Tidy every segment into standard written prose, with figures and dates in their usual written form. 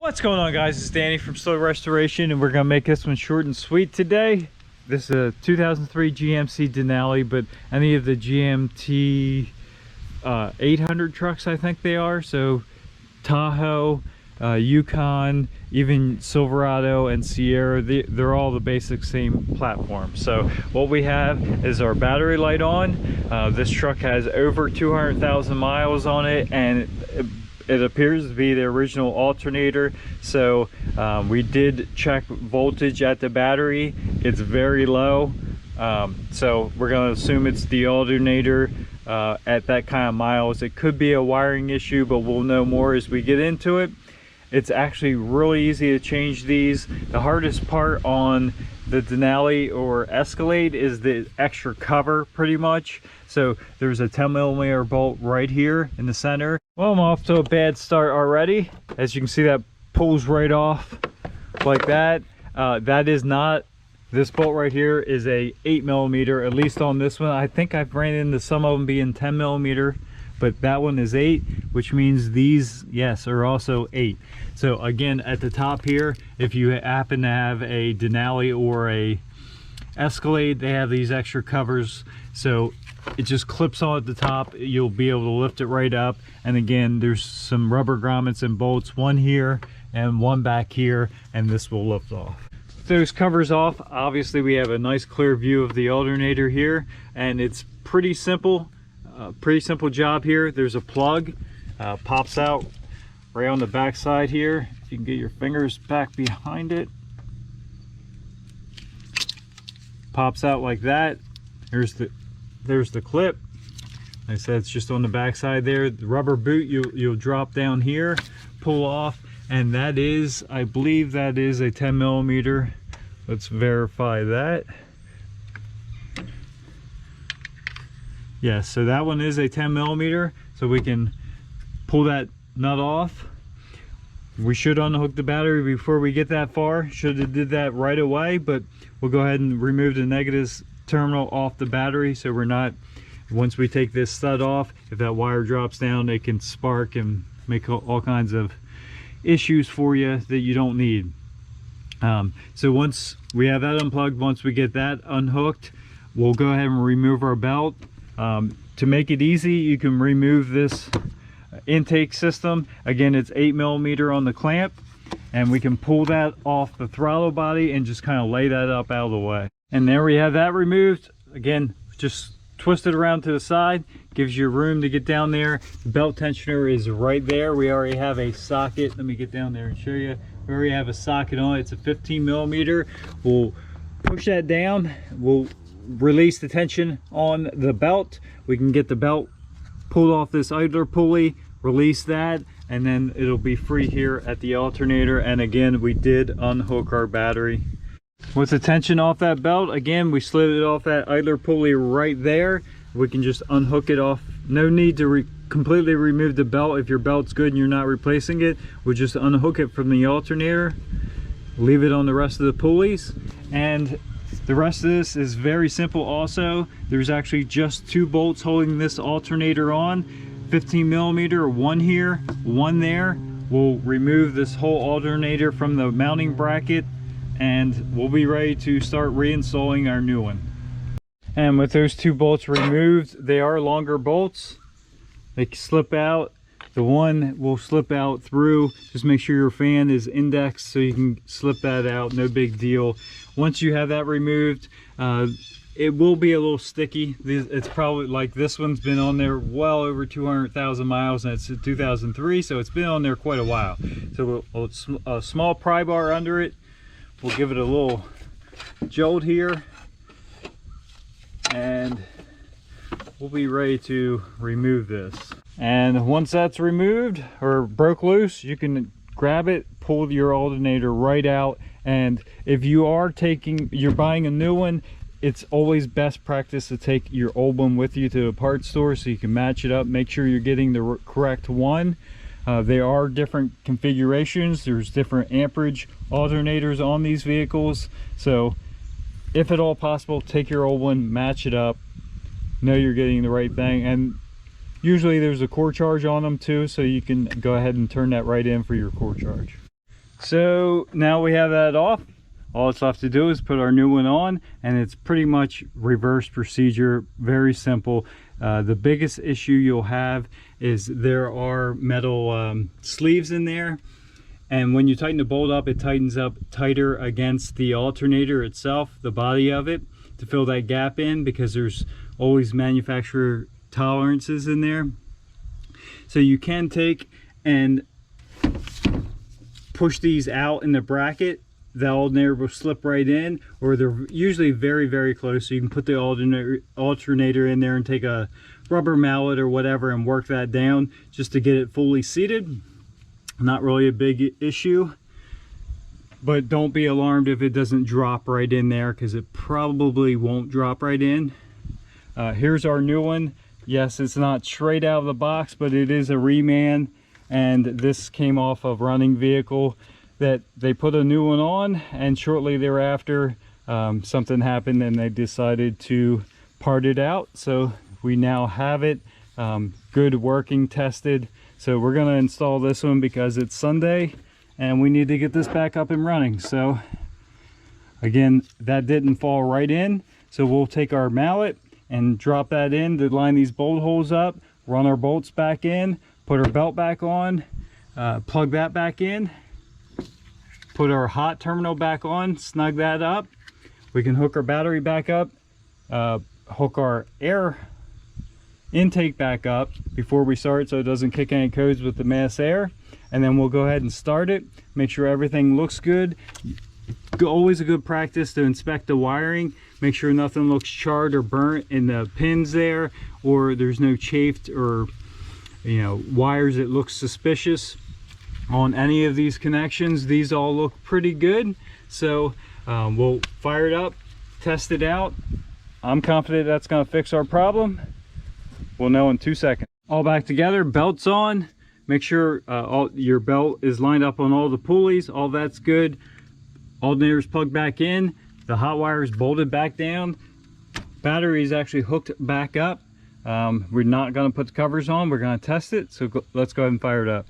What's going on, guys? It's Danny from Slow Restoration, and we're gonna make this one short and sweet today. This is a 2003 GMC Denali, but any of the GMT 800 trucks, I think they are. So Tahoe, Yukon, even Silverado and Sierra, they're all the basic same platform. So what we have is our battery light on. This truck has over 200,000 miles on it, and it appears to be the original alternator. So we did check voltage at the battery. It's very low, so we're going to assume it's the alternator at that kind of miles. It could be a wiring issue, but we'll know more as we get into it. It's actually really easy to change these. The hardest part on the Denali or Escalade is the extra cover, pretty much. So there's a 10mm bolt right here in the center. Well, I'm off to a bad start already. As you can see, that pulls right off like that. That is not, this bolt right here is a 8mm, at least on this one. I think I've ran into some of them being 10mm, but that one is 8, which means these, yes, are also 8. So again, at the top here, if you happen to have a Denali or a Escalade, they have these extra covers, so it just clips on at the top. You'll be able to lift it right up. And again, there's some rubber grommets and bolts, one here and one back here, and this will lift off. With those covers off, obviously we have a nice clear view of the alternator here, and it's pretty simple job here. There's a plug, pops out right on the back side here. If you can get your fingers back behind it, pops out like that. There's the clip. Like I said, it's just on the back side there. The rubber boot, you'll drop down here, pull off, and that is, I believe that is a 10mm. Let's verify that. Yes, so that one is a 10mm, so we can pull that nut off. We should unhook the battery before we get that far. Should have did that right away, but we'll go ahead and remove the negatives terminal off the battery, so we're not, once we take this stud off, if that wire drops down, it can spark and make all kinds of issues for you that you don't need. So once we have that unplugged, once we get that unhooked, we'll go ahead and remove our belt. To make it easy, you can remove this intake system. Again, it's 8mm on the clamp, and we can pull that off the throttle body and just kind of lay that up out of the way. And there we have that removed. Again, just twist it around to the side, gives you room to get down there. The belt tensioner is right there. We already have a socket. Let me get down there and show you. We already have a socket on it. It's a 15mm. We'll push that down. We'll release the tension on the belt. We can get the belt pulled off this idler pulley, release that, and then it'll be free here at the alternator. And again, we did unhook our battery. With the tension off that belt, again, we slid it off that idler pulley right there. We can just unhook it off. No need to completely remove the belt. If your belt's good and you're not replacing it, we'll just unhook it from the alternator, leave it on the rest of the pulleys, and the rest of this is very simple also. There's actually just 2 bolts holding this alternator on, 15mm, one here, one there. We'll remove this whole alternator from the mounting bracket, and we'll be ready to start reinstalling our new one. And with those 2 bolts removed, they are longer bolts. They slip out. The one will slip out through. Just make sure your fan is indexed so you can slip that out, no big deal. Once you have that removed, it will be a little sticky. It's probably, like, this one's been on there well over 200,000 miles, and it's a 2003, so it's been on there quite a while. So a small pry bar under it. We'll give it a little jolt here, and we'll be ready to remove this. And once that's removed or broke loose, you can grab it, pull your alternator right out. And if you're buying a new one, it's always best practice to take your old one with you to a parts store so you can match it up, make sure you're getting the correct one. There are different configurations. There's different amperage alternators on these vehicles. So if at all possible, take your old one, match it up, know you're getting the right thing. And Usually there's a core charge on them too, so you can go ahead and turn that right in for your core charge. So now we have that off. All it's left to do is put our new one on, and it's pretty much reverse procedure, very simple. The biggest issue you'll have is there are metal sleeves in there, and when you tighten the bolt up, it tightens up tighter against the alternator itself, the body of it, to fill that gap in, because there's always manufacturer tolerances in there. So you can take and push these out in the bracket. The alternator will slip right in, or they're usually very, very close. So you can put the alternator in there and take a rubber mallet or whatever and work that down just to get it fully seated. Not really a big issue, but don't be alarmed if it doesn't drop right in there, because it probably won't drop right in. Here's our new one. Yes, it's not straight out of the box, but it is a reman, and this came off of running vehicle that they put a new one on, and shortly thereafter something happened and they decided to part it out. So we now have it good, working, tested. So we're going to install this one because it's Sunday and we need to get this back up and running. So again, that didn't fall right in, so we'll take our mallet and drop that in to line these bolt holes up, run our bolts back in, put our belt back on, plug that back in, put our hot terminal back on, snug that up. We can hook our battery back up, hook our air intake back up before we start so it doesn't kick any codes with the mass air, and then we'll go ahead and start it. Make sure everything looks good. Always a good practice to inspect the wiring, make sure nothing looks charred or burnt in the pins there, or there's no chafed or wires that look suspicious on any of these connections. These all look pretty good, so we'll fire it up, test it out. I'm confident that's going to fix our problem. We'll know in 2 seconds. All back together, belts on. Make sure your belt is lined up on all the pulleys. All that's good. Alternator's plugged back in. The hot wire is bolted back down. Battery is actually hooked back up. We're not going to put the covers on. We're going to test it. So let's go ahead and fire it up.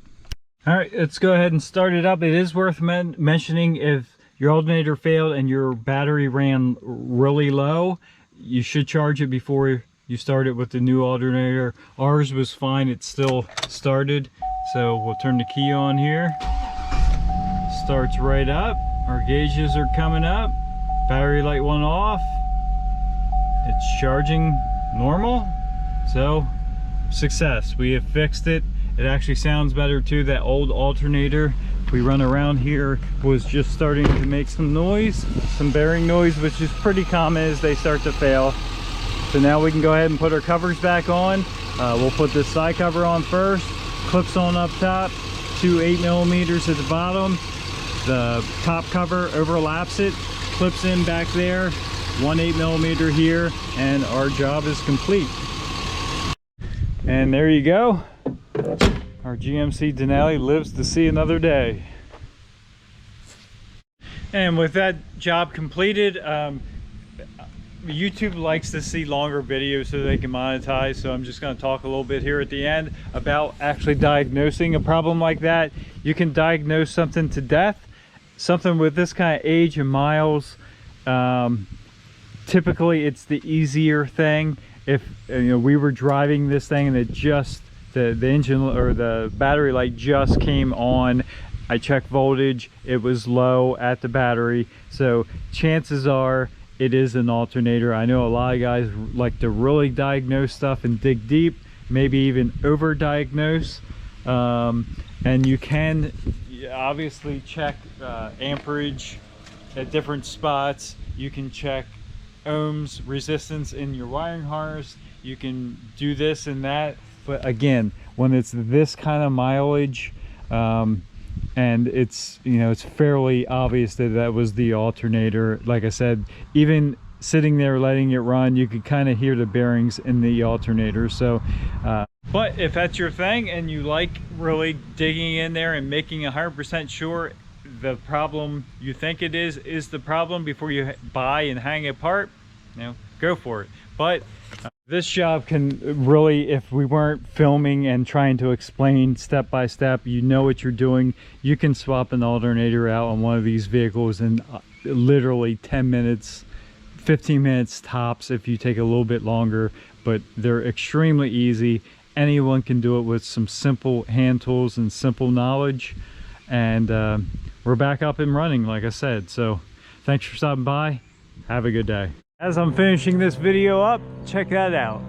All right, let's go ahead and start it up. It is worth mentioning, if your alternator failed and your battery ran really low, you should charge it before you start it with the new alternator. Ours was fine, it still started. So we'll turn the key on here. Starts right up. Our gauges are coming up. Battery light went off. It's charging normal. So success, we have fixed it. It actually sounds better too. That old alternator we run around here was just starting to make some noise, some bearing noise, which is pretty common as they start to fail. So now we can go ahead and put our covers back on. We'll put this side cover on first, clips on up top, 2 8mm at the bottom. The top cover overlaps it, clips in back there, 1 8mm here, and our job is complete. And there you go. Our GMC Denali lives to see another day. And with that job completed, YouTube likes to see longer videos so they can monetize. So I'm just going to talk a little bit here at the end about actually diagnosing a problem like that. You can diagnose something to death. Something with this kind of age and miles, typically it's the easier thing. If we were driving this thing and it just the engine or the battery light just came on, I checked voltage, it was low at the battery, so chances are it is an alternator. I know a lot of guys like to really diagnose stuff and dig deep, maybe even over diagnose, and you can obviously check amperage at different spots. You can check ohms resistance in your wiring harness. You can do this and that, but again, when it's this kind of mileage, and it's it's fairly obvious that that was the alternator. Like I said, even sitting there letting it run, you could kind of hear the bearings in the alternator. So but if that's your thing and you like really digging in there and making 100% sure the problem you think it is the problem before you buy and hang it apart, go for it. But This job can really, if we weren't filming and trying to explain step by step, you know what you're doing. You can swap an alternator out on one of these vehicles in literally 10 minutes, 15 minutes tops if you take a little bit longer, but they're extremely easy. Anyone can do it with some simple hand tools and simple knowledge. And we're back up and running, like I said. So thanks for stopping by. Have a good day. As I'm finishing this video up, check that out.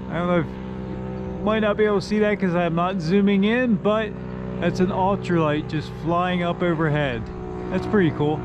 I don't know if might not be able to see that because I'm not zooming in, but that's an ultralight just flying up overhead. That's pretty cool.